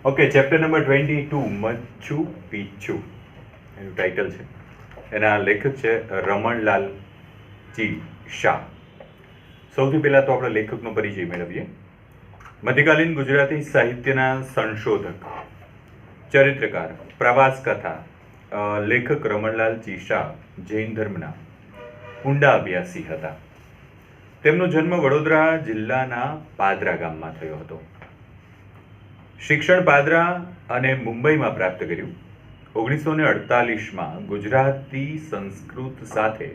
Okay, chapter number 22 Machchhu પીછુ એનું title છે. એના લેખક છે રમણલાલ જી શાહ. સૌથી પહેલાં તો આપણે લેખકનો પરિચય મેળવીએ. મધ્યકાલીન ગુજરાતી સાહિત્યના સંશોધક, ચરિત્રકાર, પ્રવાસ કથા લેખક રમણલાલ જી શાહ જૈન ધર્મના ઊંડા અભ્યાસી હતા. તેમનો જન્મ વડોદરા જિલ્લાના પાદરા ગામમાં થયો હતો. શિક્ષણ પાદરા અને મુંબઈમાં પ્રાપ્ત કર્યું. 1948માં ગુજરાતી સંસ્કૃત સાથે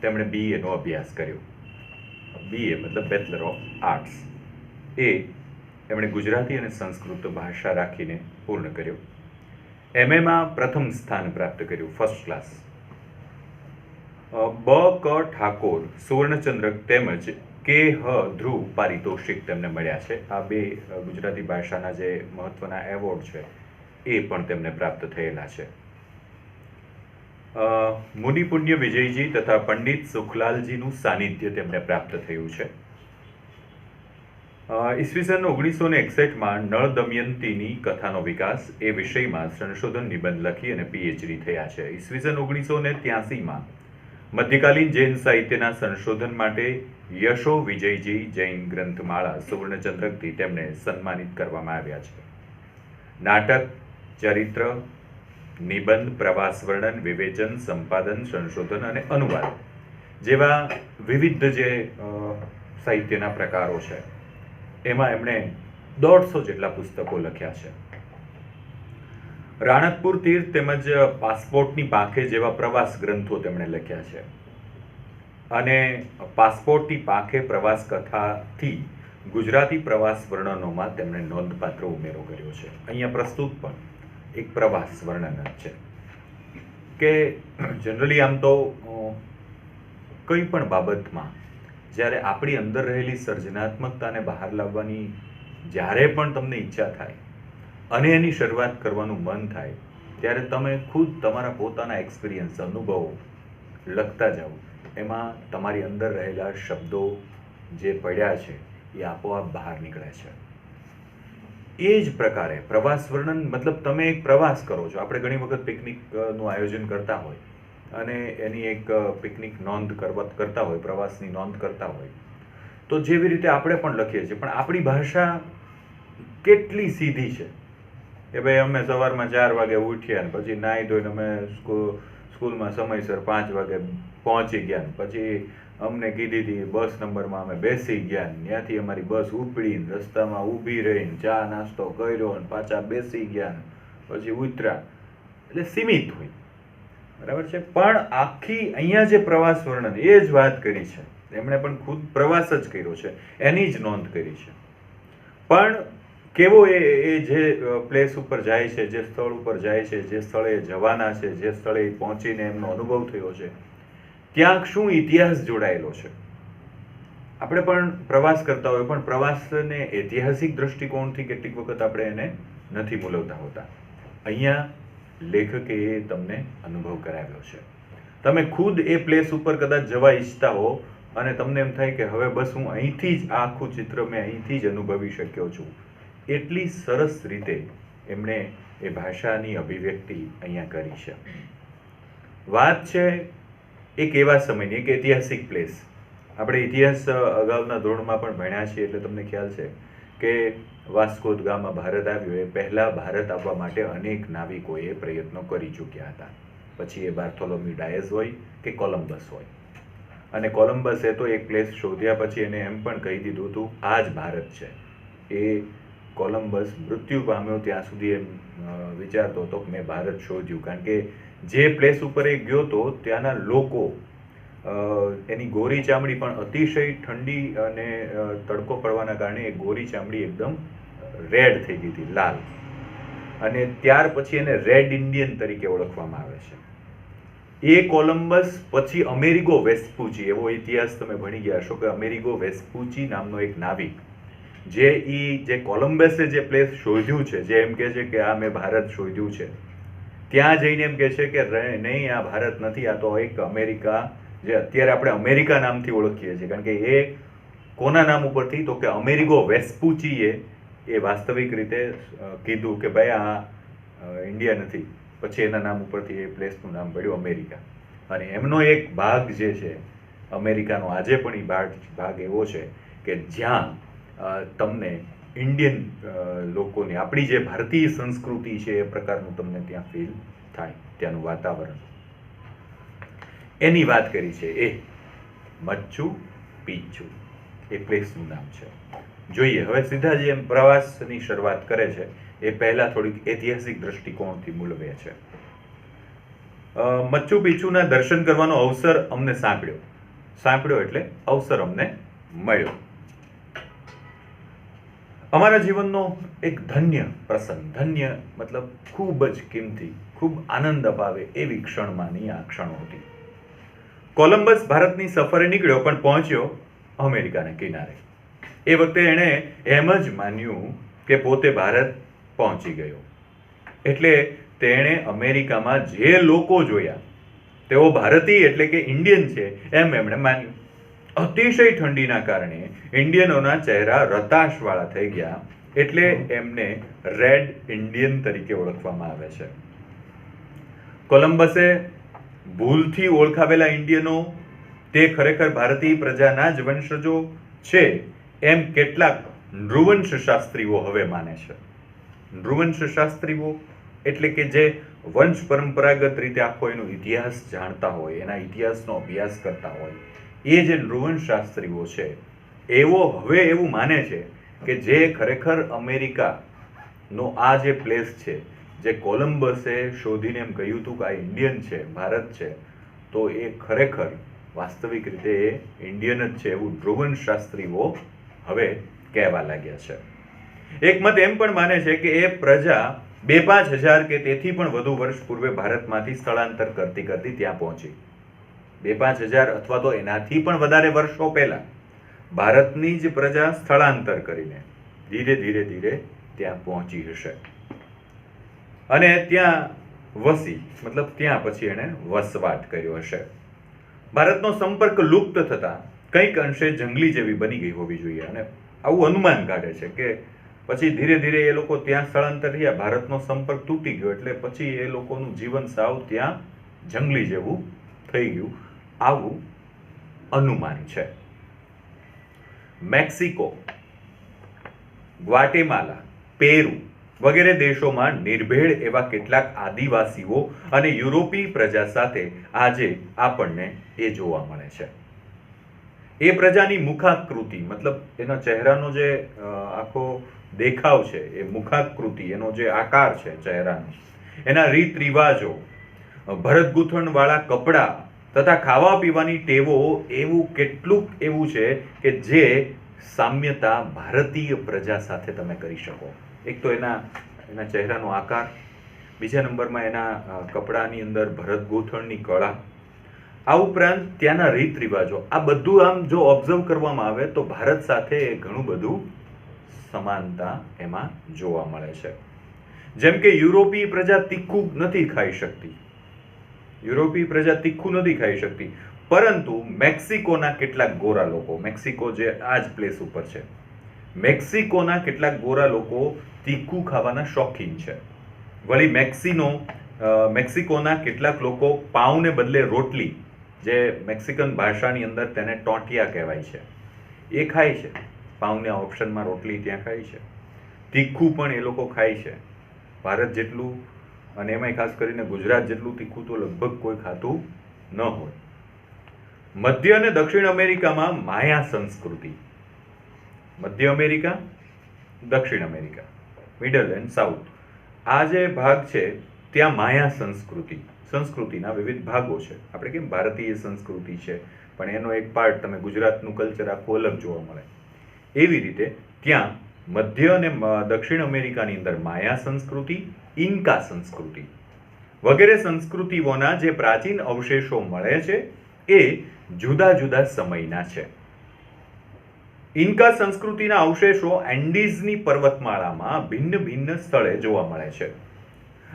તેમણે BA નો અભ્યાસ કર્યો. BA મતલબ બેચલર ઓફ આર્ટ્સ. એ એમણે ગુજરાતી અને સંસ્કૃત ભાષા રાખીને પૂર્ણ કર્યો. MAમાં પ્રથમ સ્થાન પ્રાપ્ત કર્યું, ફર્સ્ટ ક્લાસ. B.K. ઠાકોર સુવર્ણચંદ્રક તેમજ K.H. ધ્રુવ પારિતોષિક તેમને મળ્યા છે. આ બે ગુજરાતી ભાષાના જે મહત્વના એવોર્ડ છે એ પણ તેમને પ્રાપ્ત થયેલા છે. મુનિપુણ્ય વિજયજી તથા પંડિત સુખલાલજીનું સાનિધ્ય તેમને પ્રાપ્ત થયું છે. ઈસવીસન 1961માં નળ દમયંતીની કથાનો વિકાસ એ વિષયમાં સંશોધન નિબંધ લખી અને PhD થયા છે. ઈસવીસન 1983માં મધ્યકાલીન જૈન સાહિત્યના સંશોધન માટે યશો વિજયજી જૈન ગ્રંથમાળા સુવર્ણચંદ્રકથી તેમને સન્માનિત કરવામાં આવ્યા છે. નાટક, ચરિત્ર, નિબંધ, પ્રવાસ વર્ણન, વિવેચન, સંપાદન, સંશોધન અને અનુવાદ જેવા વિવિધ જે સાહિત્યના પ્રકારો છે એમાં એમણે 150 જેટલા પુસ્તકો લખ્યા છે. રાણકપુર તીર્થ તેમજ પાસપોર્ટની પાંખે જેવા પ્રવાસ ગ્રંથો તેમણે લખ્યા છે. અને પાસપોર્ટની પાંખે પ્રવાસ કથાથી ગુજરાતી પ્રવાસ વર્ણનોમાં તેમણે નોંધપાત્ર ઉમેરો કર્યો છે. અહીંયા પ્રસ્તુત પણ એક પ્રવાસ વર્ણન જ છે કે જનરલી આમ તો કંઈ પણ બાબતમાં જ્યારે આપણી અંદર રહેલી સર્જનાત્મકતાને બહાર લાવવાની જ્યારે પણ તમને ઈચ્છા થાય અને એની શરૂઆત કરવાનું મન થાય ત્યારે તમે ખુદ તમારા પોતાના એક્સપિરિયન્સ, અનુભવો લખતા જાઓ. એમાં તમારી અંદર રહેલા શબ્દો જે પડ્યા છે એ આપોઆપ બહાર નીકળે છે. એ જ પ્રકારે પ્રવાસ વર્ણન મતલબ તમે એક પ્રવાસ કરો છો. આપણે ઘણી વખત પિકનિકનું આયોજન કરતા હોય અને એની એક પિકનિક નોંધ કરતા હોય, પ્રવાસની નોંધ કરતા હોય, તો જેવી રીતે આપણે પણ લખીએ છીએ, પણ આપણી ભાષા કેટલી સીધી છે કે ભાઈ અમે સવારમાં 4 વાગે ઉઠ્યા ને પછી નાહી ધોઈને અમે સ્કૂલમાં સમયસર 5 વાગે પહોંચી ગયા. પછી અમને કીધી હતી બસ નંબરમાં અમે બેસી ગયા. ત્યાંથી અમારી બસ ઉપડીને રસ્તામાં ઊભી રહીને ચા નાસ્તો કર્યો અને પાછા બેસી ગયા પછી ઉતર્યા. એટલે સીમિત હોય, બરાબર છે. પણ આખી અહીંયા જે પ્રવાસ વર્ણન એ જ વાત કરી છે. એમણે પણ ખુદ પ્રવાસ જ કર્યો છે, એની જ નોંધ કરી છે. પણ કેવો એ જે પ્લેસ ઉપર જાય છે, જે સ્થળ ઉપર જાય છે, જે સ્થળે જવાના છે, જે સ્થળે પહોંચીને એમનો અનુભવ થયો છે, ત્યાં શું ઇતિહાસ જોડાયેલો છે. આપણે પણ પ્રવાસ કરતા હોય પણ પ્રવાસને ઐતિહાસિક દ્રષ્ટિકોણથી કેટલીક વખત આપણે એને નથી મૂલવતા હોતા. અહીંયા લેખકે એ તમને અનુભવ કરાવ્યો છે. તમે ખુદ એ પ્લેસ ઉપર કદાચ જવા ઈચ્છતા હો અને તમને એમ થાય કે હવે બસ હું અહીંથી જ આ આખું ચિત્ર મેં અહીંથી જ અનુભવી શક્યો છું. એટલી સરસ રીતે એમણે એ ભાષાની અભિવ્યક્તિ અહીંયા કરી છે. વાત છે એક એવા સમયની, એક ઐતિહાસિક પ્લેસ. આપણે ઇતિહાસ અગાઉના ધોરણમાં પણ ભણ્યા છીએ એટલે તમને ખ્યાલ છે કે વાસ્કો દ ગામા ભારત આવ્યો એ પહેલાં ભારત આવવા માટે અનેક નાવિકોએ પ્રયત્નો કરી ચૂક્યા હતા. પછી એ બાર્થોલોમ્યુ ડાયઝ હોય કે કોલમ્બસ હોય. અને કોલમ્બસે તો એક પ્લેસ શોધ્યા પછી એને એમ પણ કહી દીધું હતું આ જ ભારત છે. એ કોલમ્બસ મૃત્યુ પામ્યો ત્યાં સુધી એમ વિચારતો હતો કે મેં ભારત શોધ્યું. કારણ કે જે પ્લેસ ઉપર એ ગયો હતો ત્યાંના લોકો એની ગોરી ચામડી પણ અતિશય ઠંડી અને તડકો પડવાના કારણે એ ગોરી ચામડી એકદમ રેડ થઈ ગઈ હતી, લાલ. અને ત્યાર પછી એને રેડ ઇન્ડિયન તરીકે ઓળખવામાં આવે છે. એ કોલમ્બસ પછી અમેરિગો વેસ્પુચી, એવો ઇતિહાસ તમે ભણી ગયા હશો કે અમેરિગો વેસ્પુચી નામનો એક નાવિક જે કોલમ્બસે જે પ્લેસ શોધ્યું છે, જે એમ કહે છે કે આ મેં ભારત શોધ્યું છે, ત્યાં જઈને એમ કહે છે કે નહીં આ ભારત નથી, આ તો એક અમેરિકા, જે અત્યારે આપણે અમેરિકા નામથી ઓળખીએ છીએ. કારણ કે એ કોના નામ ઉપરથી, તો કે અમેરિગો વેસ્પુચીએ એ વાસ્તવિક રીતે કીધું કે ભાઈ આ ઇન્ડિયા નથી, પછી એના નામ ઉપરથી એ પ્લેસનું નામ પડ્યું અમેરિકા. અને એમનો એક ભાગ જે છે અમેરિકાનો, આજે પણ એ ભાગ એવો છે કે જ્યાં તમને ઇન્ડિયન લોકોની, આપણી જે ભારતીય સંસ્કૃતિ છે એ પ્રકારનું તમને ત્યાં ફીલ થાય, ત્યાંનું વાતાવરણ. એની વાત કરી છે એ મચ્ચુ પિચ્ચુ, એ પ્લેસનું નામ છે. જોઈએ હવે સીધા જે એમ પ્રવાસની શરૂઆત કરે છે એ પહેલા થોડીક ઐતિહાસિક દ્રષ્ટિકોણથી મૂલવે છે. મચ્ચુ પિચ્ચુના દર્શન કરવાનો અવસર અમને સાંપડ્યો એટલે અવસર અમને મળ્યો. અમારા જીવનનો એક ધન્ય પ્રસંગ, ધન્ય મતલબ ખૂબ જ કિંમતી, ખૂબ આનંદ અપાવે એવી ક્ષણમાંની આ ક્ષણો હતી. કોલંબસ ભારતની સફરે નીકળ્યો પણ પહોંચ્યો અમેરિકાના કિનારે. એ વખતે એણે એમ જ માન્યું કે પોતે ભારત પહોંચી ગયો. એટલે તેણે અમેરિકામાં જે લોકો જોયા તેઓ ભારતીય એટલે કે ઇન્ડિયન છે એમ એમણે માન્યું. અતિશય ઠંડીના કારણે ઇન્ડિયનોના ચહેરા રતાશવાળા થઈ ગયા, એટલે એમને રેડ ઇન્ડિયન તરીકે ઓળખવામાં આવે છે. કોલંબસે ભૂલથી ઓળખાવેલા ઇન્ડિયનો તે ખરેખર ભારતીય પ્રજાના જ વંશજો છે એમ કેટલાક નૃવંશશાસ્ત્રીઓ હવે માને છે. નૃવંશશાસ્ત્રીઓ એટલે કે જે વંશ પરંપરાગત રીતે આખો એનો ઇતિહાસ જાણતા હોય, એના ઇતિહાસનો અભ્યાસ કરતા હોય, એ જે નૃવંશશાસ્ત્રીઓ છે એવો હવે એવું માને છે કે જે ખરેખર અમેરિકાનો આ જે પ્લેસ છે, જે કોલંબસે શોધીને એમ કહ્યું હતું કે આ ઇન્ડિયન છે, ભારત છે, તો એ ખરેખર વાસ્તવિક રીતે એ ઇન્ડિયન જ છે એવું નૃવંશશાસ્ત્રીઓ હવે કહેવા લાગ્યા છે. એક મત એમ પણ માને છે કે એ પ્રજા 2-5 હજાર કે તેથી પણ વધુ વર્ષ પૂર્વે ભારતમાંથી સ્થળાંતર કરતી ત્યાં પહોંચી. 2-5 હજાર અથવા તો એનાથી પણ વધારે વર્ષો પહેલા ભારતની જ પ્રજા સ્થળાંતર કરીને ધીરે ત્યાં પહોંચી હશે અને ત્યાં વસી, મતલબ ત્યાં પછી એણે વસવાટ કર્યો હશે. ભારતનો સંપર્ક લુપ્ત થતા કંઈક અંશે જંગલી જેવી બની ગઈ હોવી જોઈએ, અને આવું અનુમાન કાઢે છે કે પછી ધીરે એ લોકો ત્યાં સ્થળાંતર થયા, ભારતનો સંપર્ક તૂટી ગયો, એટલે પછી એ લોકોનું જીવન સાવ ત્યાં જંગલી જેવું થઈ ગયું, આવું અનુમાન છે. મેક્સિકો, ગ્વાટેમાલા, પેરુ વગેરે દેશોમાં નિર્ભેળ એવા કેટલાક આદિવાસીઓ અને યુરોપી પ્રજા સાથે આજે આપણને એ જોવા મળે છે. એ પ્રજાની મુખાકૃતિ, મતલબ એના ચહેરાનો જે આખો દેખાવ છે, એ મુખાકૃતિ, એનો જે આકાર છે ચહેરાનો, એના રીત રિવાજો, ભરત ગૂંથણ વાળા કપડાં તથા ખાવા પીવાની ટેવો, એવું કેટલુંક એવું છે કે જે સામ્યતા ભારતીય પ્રજા સાથે તમે કરી શકો. એક તો એના ચહેરાનો આકાર, બીજા નંબરમાં એના કપડાની અંદર ભરત ગૂંથણની કળા, આ ઉપરાંત ત્યાંના રીત રિવાજો, આ બધું આમ જો ઓબ્ઝર્વ કરવામાં આવે તો ભારત સાથે ઘણું બધું સમાનતા એમાં જોવા મળે છે. જેમ કે યુરોપીય પ્રજા તીખું નથી ખાઈ શકતી, પરંતુ મેક્સિકોના કેટલાક ગોરા લોકો, મેક્સિકો જે આ જ પ્લેસ ઉપર છે, મેક્સિકોના કેટલાક ગોરા લોકો તીખું ખાવાના શોખીન છે. વળી મેક્સિકોના કેટલાક લોકો પાઉને બદલે રોટલી, જે મેક્સિકન ભાષાની અંદર તેને ટોટિયા કહેવાય છે, એ ખાય છે. પાઉના ઓપ્શનમાં રોટલી ત્યાં ખાય છે. તીખું પણ એ લોકો ખાય છે, ભારત જેટલું, અને એમાંય ખાસ કરીને ગુજરાત જેટલું તીખું તો લગભગ કોઈ ખાતું ન હોય. મધ્ય અને દક્ષિણ અમેરિકામાં માયા સંસ્કૃતિ, મધ્ય અમેરિકા, દક્ષિણ અમેરિકા, મિડલ એન્ડ સાઉથ, આ જે ભાગ છે ત્યાં માયા સંસ્કૃતિના વિવિધ ભાગો છે. આપણે કેમ ભારતીય સંસ્કૃતિ છે પણ એનો એક પાર્ટ તમે ગુજરાતનું કલ્ચર આખું અલગ જોવા મળે, એવી રીતે ત્યાં મધ્ય અને દક્ષિણ અમેરિકાની અંદર માયા સંસ્કૃતિ, ઇન્કા સંસ્કૃતિ વગેરે સંસ્કૃતિઓના જે પ્રાચીન અવશેષો મળે છે એ જુદા સમયના છે. ઇન્કા સંસ્કૃતિના અવશેષો એન્ડીઝની પર્વતમાળામાં ભિન્ન સ્થળે જોવા મળે છે.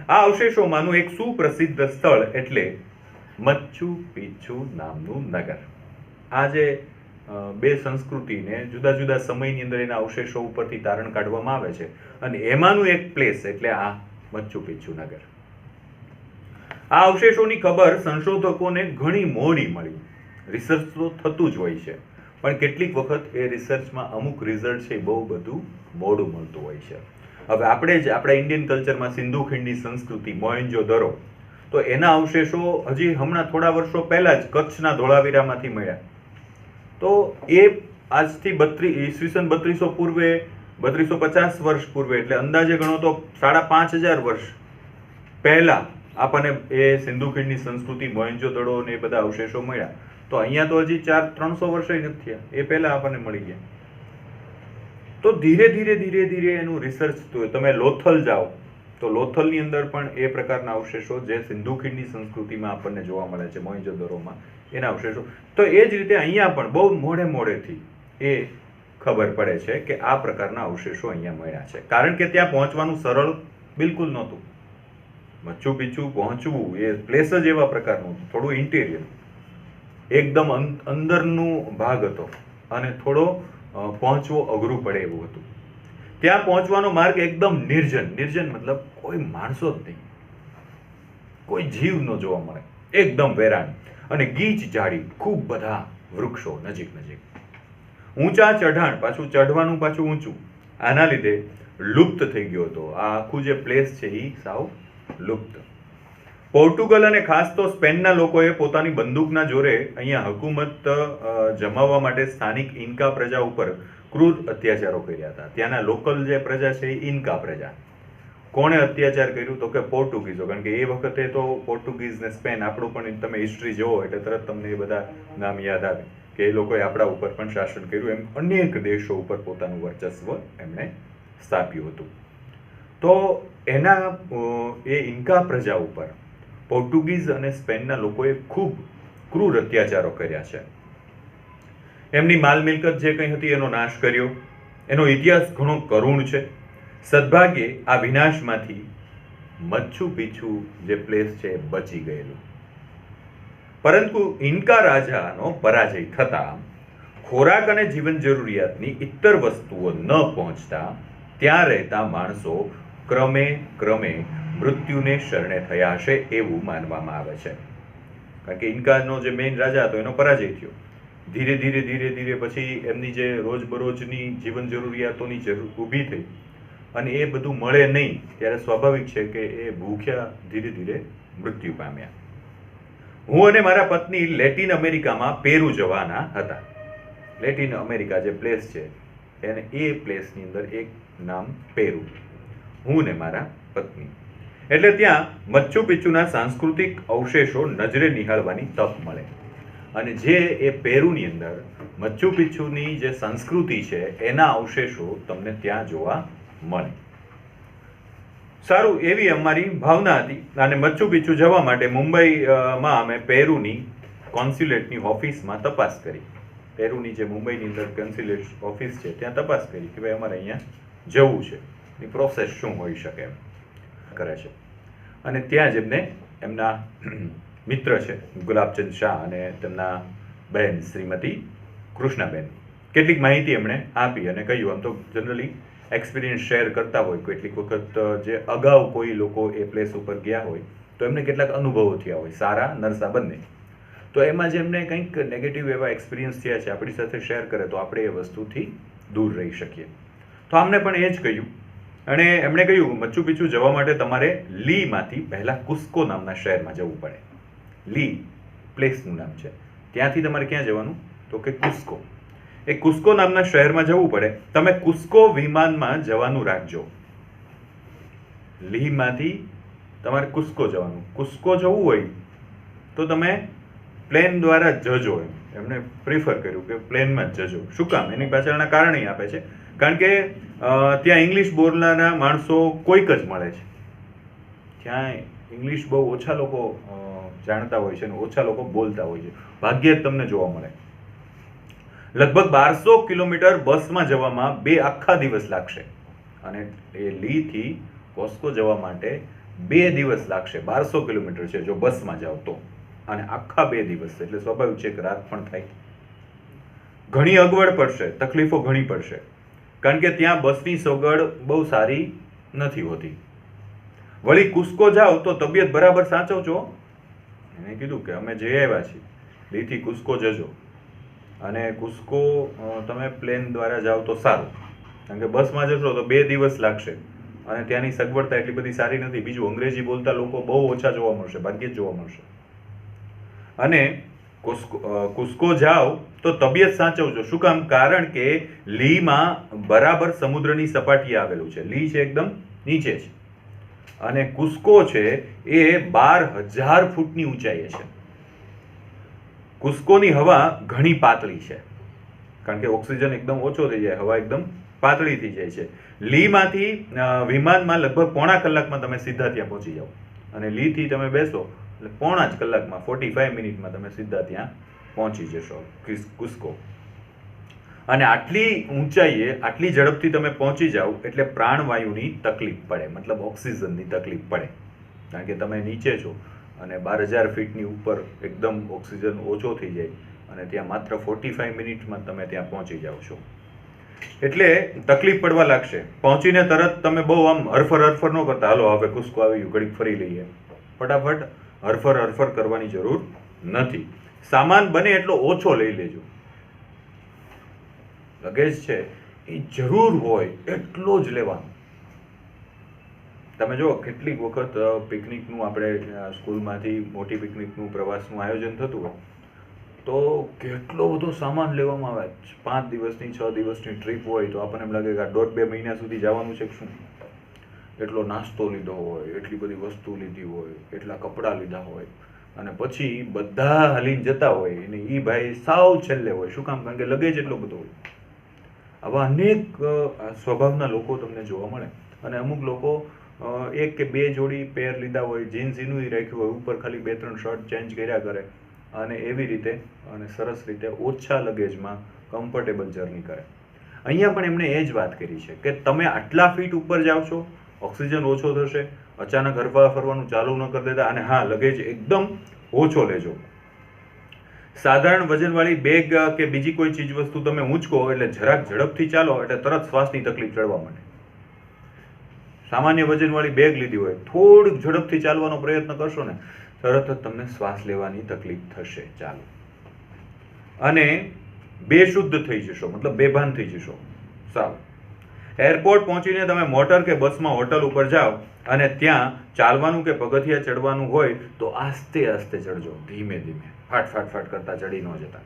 આ અવશેષોમાંનું એક સુપ્રસિદ્ધ સ્થળ એટલે મચ્ચુ પિચ્ચુ નામનું નગર. આ જે બે સંસ્કૃતિને જુદા જુદા સમયની અંદર એના અવશેષો ઉપરથી તારણ કાઢવામાં આવે છે, અને એમાંનું એક પ્લેસ એટલે આ મચ્ચુ પિચ્ચુ નગર. આ અવશેષોની ખબર સંશોધકોને ઘણી મોડી મળી. રિસર્ચ તો થતું જ હોય છે, પણ કેટલીક વખત એ રિસર્ચમાં અમુક રિઝલ્ટ છે બહુ બધું મોડું મળતું હોય છે. હવે આપણે જ આપણા ઇન્ડિયન કલ્ચરમાં સિંધુ ખીણની સંસ્કૃતિ મોહેન્જો દરો, તો એના અવશેષો હજી હમણાં થોડા વર્ષો પહેલા જ કચ્છના ધોળાવીરામાંથી મળ્યા. તો એ આજથી ઈસવીસન 3200 પૂર્વે, 3250 વર્ષ પૂર્વે, એટલે અંદાજે ગણો તો 5500 વર્ષ પહેલા આપણને એ સિંધુ ખીણની સંસ્કૃતિ મોહેન્જો દડો ને એ બધા અવશેષો મળ્યા. તો અહીંયા તો હજી 300 વર્ષે નથી થયા, એ પહેલા આપણને મળી ગયા. તો ધીરે ધીરે ધીરે ધીરે એનું રિસર્ચ થયું. તમે લોથલ જાઓ તો લોથલની અંદર પણ એ પ્રકારના અવશેષો જે સિંધુ ખીણની સંસ્કૃતિમાં આપણને જોવા મળે છે, મોહેન્જો દરોમાં એના અવશેષો. તો એ જ રીતે અહીંયા પણ બહુ મોડેથી એ ખબર પડે છે કે આ પ્રકારના અવશેષો અહીંયા મળ્યા છે, કારણ કે ત્યાં પહોંચવાનું સરળ બિલકુલ નહોતું. મચ્ચુ પિચ્ચુ પહોંચવું એ પ્લેસ જ એવા પ્રકારનું હતું, થોડું ઇન્ટિરિયર, એકદમ અંદરનું ભાગ હતો, અને થોડો પહોંચવો અઘરું પડે એવું હતું. ત્યાં પહોંચવાનો માર્ગ એકદમ નિર્જન મતલબ કોઈ માણસો જ નહીં, કોઈ જીવ ન જોવા મળે, એકદમ વેરાન, અને ગીચ ઝાડી, ખૂબ બધા વૃક્ષો નજીક, ઊંચા ચઢાણ, પાછું ચઢવાનું પાછું ઊંચું. આના લીધે લુપ્ત થઈ ગયો હતો આ આખું જે પ્લેસ છે એ સાવ લુપ્ત. પોર્ટુગલ અને ખાસ તો સ્પેનના લોકોએ પોતાની બંદૂકના જોરે અહીંયા હકુમત જમાવવા માટે સ્થાનિક ઇન્કા પ્રજા ઉપર ક્રૂર અત્યાચારો કર્યા હતા. ત્યાંના લોકલ જે પ્રજા છે એ ઇન્કા પ્રજા. કોણે અત્યાચાર કર્યું? તો કે પોર્ટુગીઝો. કારણ કે એ વખતે તો પોર્ટુગીઝ ને સ્પેન, આપણું પણ તમે હિસ્ટ્રી જોવો એટલે તરત તમને એ બધા નામ યાદ આવે કે એ લોકોએ આપણા ઉપર પણ શાસન કર્યું. એમ અનેક દેશો ઉપર પોતાનું વર્ચસ્વ એમણે સ્થાપ્યું હતું. તો એના એ ઇન્કા પ્રજા ઉપર પોર્ટુગીઝ અને સ્પેનના લોકોએ ખૂબ ક્રૂર અત્યાચારો કર્યા છે. એમની માલ મિલકત જે કંઈ હતી એનો નાશ કર્યો. એનો ઇતિહાસ ઘણો કરુણ છે. સદભાગ્યે આ વિનાશમાંથી મચ્ચુ પિચ્ચુ જે પ્લેસ છે બચી ગયેલું. પરંતુ ઇન્કા રાજાનો પરાજય થતા ખોરાક અને જીવન જરૂરિયાતની ઇતર વસ્તુઓ ન પહોંચતા ત્યાં રહેતા માણસો ક્રમે મૃત્યુને શરણે થયા હશે એવું માનવામાં આવે છે. કારણ કે ઇન્કાનો જે મેઇન રાજા હતો એનો પરાજય થયો. ધીરે ધીરે પછી એમની જે રોજબરોજની જીવન જરૂરિયાતોની જરૂર ઊભી થઈ, અને એ બધું મળે નહીં ત્યારે સ્વાભાવિક છે કે એ ભૂખ્યા ધીરે મૃત્યુ પામ્યા. હું અને મારા પત્ની લેટિન અમેરિકામાં પેરુ જવાના હતા. લેટિન અમેરિકા જે પ્લેસ છે એને એ પ્લેસની અંદર એક નામ પેરુ. હું ને મારા પત્ની. એટલે ત્યાં મચ્ચુ પિચ્ચુના સાંસ્કૃતિક અવશેષો નજરે નિહાળવાની તક મળે. અને જે એ પેરુની અંદર મચ્ચુ પિચ્ચુની જે સંસ્કૃતિ છે એના અવશેષો તમને ત્યાં જોવા મળે. સારું, એવી અમારી ભાવના હતી. અને મચ્ચુ પિચ્ચુ જવા માટે મુંબઈમાં અમે પેરુની કોન્સ્યુલેટની ઓફિસમાં તપાસ કરી. પેરુની જે મુંબઈની અંદર કોન્સ્યુલેટ ઓફિસ છે ત્યાં તપાસ કરી કે ભાઈ અમારે અહીંયા જવું છે, એની પ્રોસેસ શું હોઈ શકે એમ કરે છે. અને ત્યાં જ એમને એમના મિત્ર છે ગુલાબચંદ શાહ અને તેમના બહેન શ્રીમતી કૃષ્ણાબેન કેટલીક માહિતી એમણે આપી અને કહ્યું, આમ તો જનરલી એક્સપિરિયન્સ શેર કરતા હોય, કેટલીક વખત જે અગાઉ કોઈ લોકો એ પ્લેસ ઉપર ગયા હોય તો એમને કેટલાક અનુભવો થયા હોય, સારા નરસા બંને. તો એમાં જે એમને કંઈક નેગેટિવ એવા એક્સપિરિયન્સ થયા છે આપણી સાથે શેર કરે તો આપણે એ વસ્તુથી દૂર રહી શકીએ. તો અમને પણ એ જ કહ્યું. અને એમણે કહ્યું મચ્ચુ પિચ્ચુ જવા માટે તમારે લીમાંથી પહેલા કુસ્કો નામના શહેરમાં જવું પડે. લી પ્લેસનું નામ છે. ત્યાંથી તમારે ક્યાં જવાનું? તો કે કુસ્કો. એ કુસ્કો નામના શહેરમાં જવું પડે. તમે કુસ્કો વિમાનમાં જવાનું રાખજો. લીહમાંથી તમારે કુસ્કો જવાનું. કુસ્કો જવું હોય તો તમે પ્લેન દ્વારા જજો. એમણે પ્રિફર કર્યું કે પ્લેનમાં જ જજો. શું કામ? એની પાછળના કારણ આપે છે. કારણ કે ત્યાં ઇંગ્લિશ બોલનારા માણસો કોઈક જ મળે છે. ત્યાં ઇંગ્લિશ બહુ ઓછા લોકો જાણતા હોય છે અને ઓછા લોકો બોલતા હોય છે. ભાગ્યે જ તમને જોવા મળે. લગભગ 1200 કિલોમીટર બસમાં જવામાં 2 આખા દિવસ લાગશે. અને એ લીથી કોસ્કો જવા માટે 2 દિવસ લાગશે. 1200 કિલોમીટર છે જો બસમાં જાઓ તો, અને આખા 2 દિવસ, એટલે સ્વાભાવિક છે કે રાત પણ થાય. ઘણી અગવડ પડશે, તકલીફો ઘણી પડશે, કારણ કે ત્યાં બસની સગવડ બહુ સારી નથી હોતી. વળી કુસ્કો જાઓ તો તબિયત બરાબર સાચવજો. એને કીધું કે અમે જઈ આવ્યા છીએ, લીથી કુસ્કો જજો, અને કુસ્કો તમે પ્લેન દ્વારા જાઓ તો સારું, કારણ કે બસમાં જશો તો 2 દિવસ લાગશે અને ત્યાંની સગવડતા એટલી બધી સારી નથી. બીજું, અંગ્રેજી બોલતા લોકો બહુ ઓછા જોવા મળશે, ભાગ્યે જ જોવા મળશે. અને કુસ્કો જાઓ તો તબિયત સાચવજો. શું કામ? કારણ કે લીમાં બરાબર સમુદ્રની સપાટીએ આવેલું છે. લી છે એકદમ નીચે છે અને કુસ્કો છે એ 12,000 ફૂટની ઊંચાઈએ છે. કુસ્કોની હવા ઘણી પાતળી છે, કારણ કે ઓક્સિજન એકદમ ઓછો થઈ જાય, હવા એકદમ પાતળી થઈ જાય છે. લીમાંથી વિમાનમાં લગભગ પોણા કલાકમાં તમે સીધા ત્યાં પહોંચી જાઓ, અને લીથી તમે બેસો એટલે પોણા જ કલાકમાં 45 મિનિટમાં તમે સીધા ત્યાં પહોંચી જશો કુસ્કો. અને આટલી ઊંચાઈએ આટલી ઝડપથી તમે પહોંચી જાઓ એટલે પ્રાણવાયુની તકલીફ પડે, મતલબ ઓક્સિજનની તકલીફ પડે, કારણ કે તમે નીચે છો અને 12,000 ફીટની ઉપર એકદમ ઓક્સિજન ઓછો થઈ જાય અને ત્યાં માત્ર 45 મિનિટમાં તમે ત્યાં પહોંચી જાઓ છો, એટલે તકલીફ પડવા લાગશે. પહોંચીને તરત તમે બહુ આમ હરફર ન કરતા, હાલો હવે કુસ્કો આવી ગયું, ઘડીક ફરી લઈએ. ફટાફટ હરફર કરવાની જરૂર નથી. સામાન બને એટલો ઓછો લઈ લેજો. લગેજ છે એ જરૂર હોય એટલો જ લેવાનો. તમે જો કેટલીક વખત પિકનિકનું આપણે સ્કૂલમાંથી મોટી પિકનિકનું પ્રવાસનું આયોજન થતું હોય તો કેટલો બધો સામાન લેવામાં આવે. 5 દિવસની 6 દિવસની ટ્રીપ હોય તો આપણને એમ લાગે કે 1.5-2 મહિના સુધી જવાનું છે શું. એટલો નાસ્તો લીધો હોય, એટલી બધી વસ્તુ લીધી હોય, એટલા કપડાં લીધા હોય, અને પછી બધા હાલીને જતા હોય અને એ ભાઈ સાવ છેલ્લે હોય. શું કામ? કારણ કે લગેજ એટલો બધો હોય. આવા અનેક સ્વભાવના લોકો તમને જોવા મળે. અને અમુક લોકો 1 કે 2 જોડી પેર લીધા હોય, જીન્સ એનું રાખ્યું હોય, ઉપર ખાલી 2-3 શર્ટ ચેન્જ કર્યા કરે, અને એવી રીતે અને સરસ રીતે ઓછા લગેજમાં કમ્ફર્ટેબલ જર્ની કરે. અહીંયા પણ એમણે એ જ વાત કરી છે કે તમે આટલા ફીટ ઉપર જાઓ છો, ઓક્સિજન ઓછો થશે, અચાનક હરવા ફરવાનું ચાલુ ન કરી દેતા, અને હા, લગેજ એકદમ ઓછો લેજો. સાધારણ વજનવાળી બેગ કે બીજી કોઈ ચીજ વસ્તુ તમે ઊંચકો એટલે જરાક ઝડપથી ચાલો એટલે તરત શ્વાસની તકલીફ ચડવા માંડે. સામાન્ય વજનવાળી બેગ લીધી હોય, થોડીક ઝડપથી ચાલવાનો પ્રયત્ન કરશો ને તરત જ તમને શ્વાસ લેવાની તકલીફ થશે. ચાલો, અને બેશુદ્ધ થઈ જશો, મતલબ બેભાન થઈ જશો. સારું, એરપોર્ટ પહોંચીને તમે મોટર કે બસમાં હોટલ ઉપર જાઓ અને ત્યાં ચાલવાનું કે પગથિયા ચડવાનું હોય તો આસ્તે આસ્તે ચડજો, ધીમે ધીમે, ફાટ કરતા ચડી ન જતા.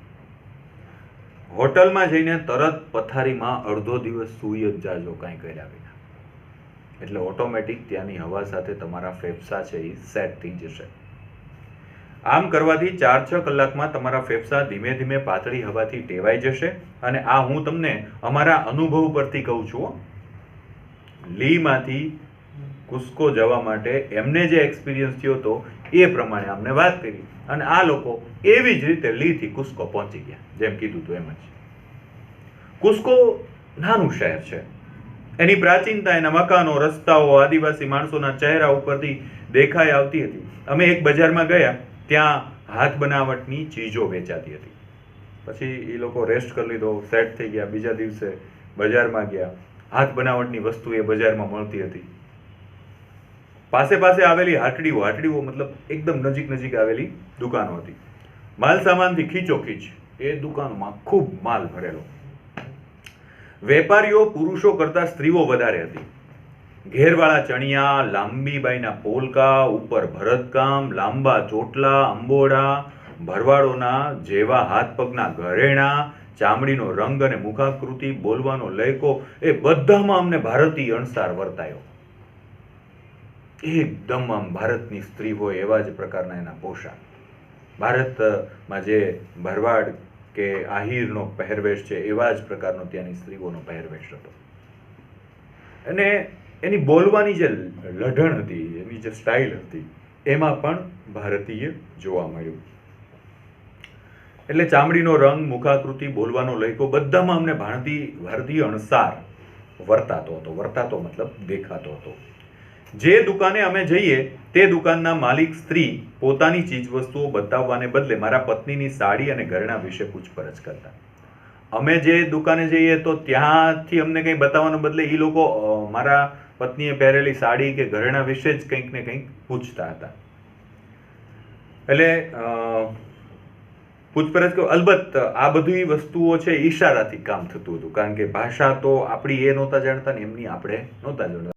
હોટલમાં જઈને તરત પથારીમાં અડધો દિવસ સૂઈ જ જાજો કાંઈ કર્યા વિના, એટલે ઓટોમેટિક ત્યાંની હવા સાથે તમારા ફેફસા છે એ સેટ થઈ જશે. આમ કરવાથી 4-6 કલાકમાં તમારા ફેફસા ધીમે ધીમે પાતળી હવાથી ટેવાઈ જશે. અને આ હું તમને અમારા અનુભવ પરથી કહું છું. લીમાંથી કુસ્કો જવા માટે એમને જે એક્સપિરિયન્સ થયો હતો એ પ્રમાણે અમને વાત કરી, અને આ લોકો એવી જ રીતે લીથી કુસ્કો પહોંચી ગયા, જેમ કીધું હતું એમ જ. કુસ્કો નાનું શહેર છે. એની પ્રાચીનતા, એના મકાનો, રસ્તાઓ, આદિવાસી માણસોના ચહેરા ઉપરથી દેખાઈ આવતી હતી. અમે એક બજારમાં ગયા, ત્યાં હાથ બનાવટની ચીજો વેચાતી હતી. પછી એ લોકો રેસ્ટ કરી લીધો, સેટ થઈ ગયા. બીજા દિવસે બજારમાં ગયા, હાથ બનાવટની વસ્તુ એ બજારમાં મળતી હતી. પાસે આવેલી હાટડીઓ મતલબ એકદમ નજીક આવેલી દુકાનો હતી. માલ સામાનથી ખીચોખીચ એ દુકાનોમાં ખૂબ માલ ભરેલો. વેપારીઓ પુરુષો કરતા સ્ત્રીઓ વધારે હતી. ઘેરવાળા ચણિયા, લાંબી બાઈના પોલકા, ઉપર ભરતકામ, લાંબા ચોટલા, અંબોડા, ભરવાડોના જેવા હાથ પગના ઘરેણા, ચામડીનો રંગ અને મુખાકૃતિ, બોલવાનો લહેકો, એ બધામાં અમને ભારતીય અણસાર વર્તાયો. એકદમ આમ ભારતની સ્ત્રી હોય એવા જ પ્રકારના એના પોશાક. ભારતમાં જે ભરવાડ કે આહિરનો પહેરવેશ છે એવા જ પ્રકારનો ત્યાંની સ્ત્રીઓનો પહેરવેશ હતો. અને એની બોલવાની જે લઢણ હતી, એની જે સ્ટાઇલ હતી, એમાં પણ ભારતીય જોવા મળ્યું. એટલે ચામડીનો રંગ, મુખાકૃતિ, બોલવાનો લહેકો બધામાં અમને ભારતીય અણસાર વર્તાતો મતલબ દેખાતો હતો. જે દુકાને અમે જઈએ તે દુકાનના માલિક સ્ત્રી પોતાની ચીજવસ્તુઓ બતાવવાને બદલે મારા પત્નીની સાડી અને ઘરેણાં વિશે પૂછપરછ કરતા. અમે જે દુકાને જઈએ તો ત્યાંથી અમને કંઈ બતાવવાને બદલે એ લોકો મારા પત્નીએ પહેરેલી સાડી કે ઘરેણા વિશે જ કંઈક ને કંઈક પૂછતા હતા. એટલે પૂછપરછ કે અલબત્ત આ બધી વસ્તુઓ છે ઈશારાથી કામ થતું હતું, કારણ કે ભાષા તો આપણી એ નહોતા જાણતા ને એમની આપણે નહોતા જાણતા.